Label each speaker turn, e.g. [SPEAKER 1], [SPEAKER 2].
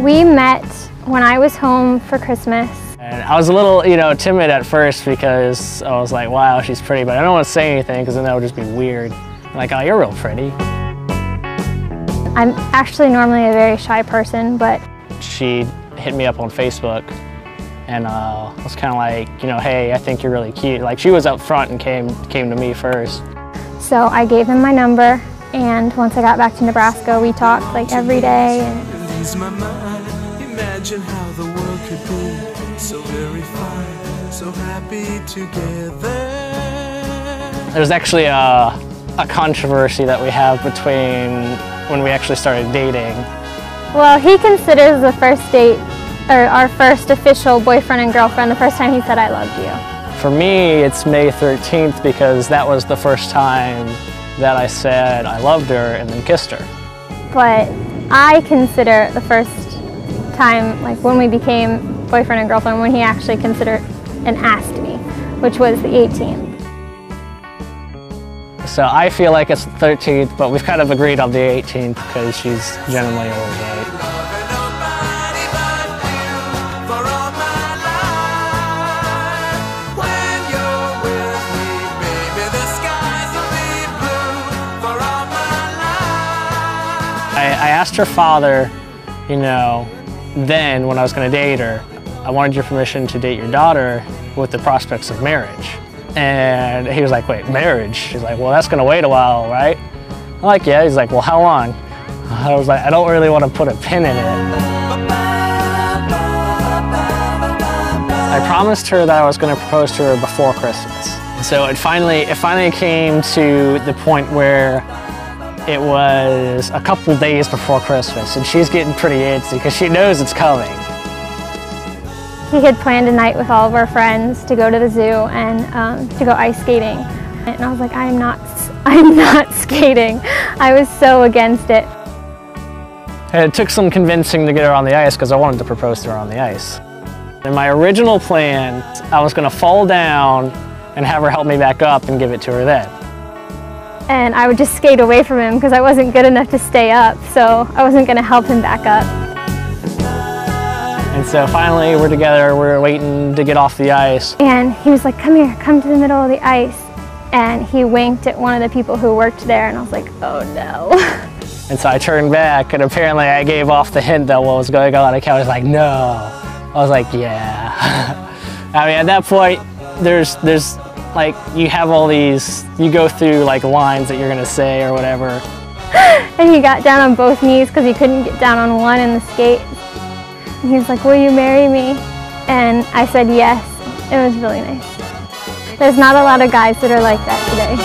[SPEAKER 1] We met when I was home for Christmas.
[SPEAKER 2] And I was a little, timid at first because I was like, wow, she's pretty, but I don't want to say anything because then that would just be weird. I'm like, oh, you're real pretty.
[SPEAKER 1] I'm actually normally a very shy person, but
[SPEAKER 2] she hit me up on Facebook and was kind of like, hey, I think you're really cute. Like, she was up front and came to me first.
[SPEAKER 1] So I gave him my number, and once I got back to Nebraska, we talked like every day.
[SPEAKER 3] Imagine how the world could be so very fine, so happy together.
[SPEAKER 2] There's actually a controversy that we have between when we actually started dating.
[SPEAKER 1] Well, he considers the first date, or our first official boyfriend and girlfriend, the first time he said, "I loved you."
[SPEAKER 2] For me, it's May 13th because that was the first time that I said I loved her and then kissed her.
[SPEAKER 1] But I consider the first time, like when we became boyfriend and girlfriend, when he actually considered and asked me, which was the 18th.
[SPEAKER 2] So I feel like it's the 13th, but we've kind of agreed on the 18th because she's generally always late. I asked her father, then when I was going to date her, I wanted your permission to date your daughter with the prospects of marriage. And he was like, wait, marriage? She's like, well, that's going to wait a while, right? I'm like, yeah. He's like, well, how long? I was like, I don't really want to put a pin in it. I promised her that I was going to propose to her before Christmas. So it finally came to the point where it was a couple days before Christmas, and she's getting pretty antsy because she knows it's coming.
[SPEAKER 1] He had planned a night with all of our friends to go to the zoo and to go ice skating. And I was like, I'm not skating. I was so against it.
[SPEAKER 2] And it took some convincing to get her on the ice because I wanted to propose to her on the ice. In my original plan, I was going to fall down and have her help me back up and give it to her then.
[SPEAKER 1] And I would just skate away from him because I wasn't good enough to stay up, so I wasn't going to help him back up.
[SPEAKER 2] And so finally we're together, we're waiting to get off the ice.
[SPEAKER 1] And he was like, come here, come to the middle of the ice. And he winked at one of the people who worked there, and I was like, oh no.
[SPEAKER 2] And so I turned back, and apparently I gave off the hint that what was going on, and Callie was like, no. I was like, yeah. I mean, at that point, there's like, you have all these, you go through like lines that you're gonna say or whatever.
[SPEAKER 1] And he got down on both knees because he couldn't get down on one in the skate. And he was like, will you marry me? And I said yes. It was really nice. There's not a lot of guys that are like that today.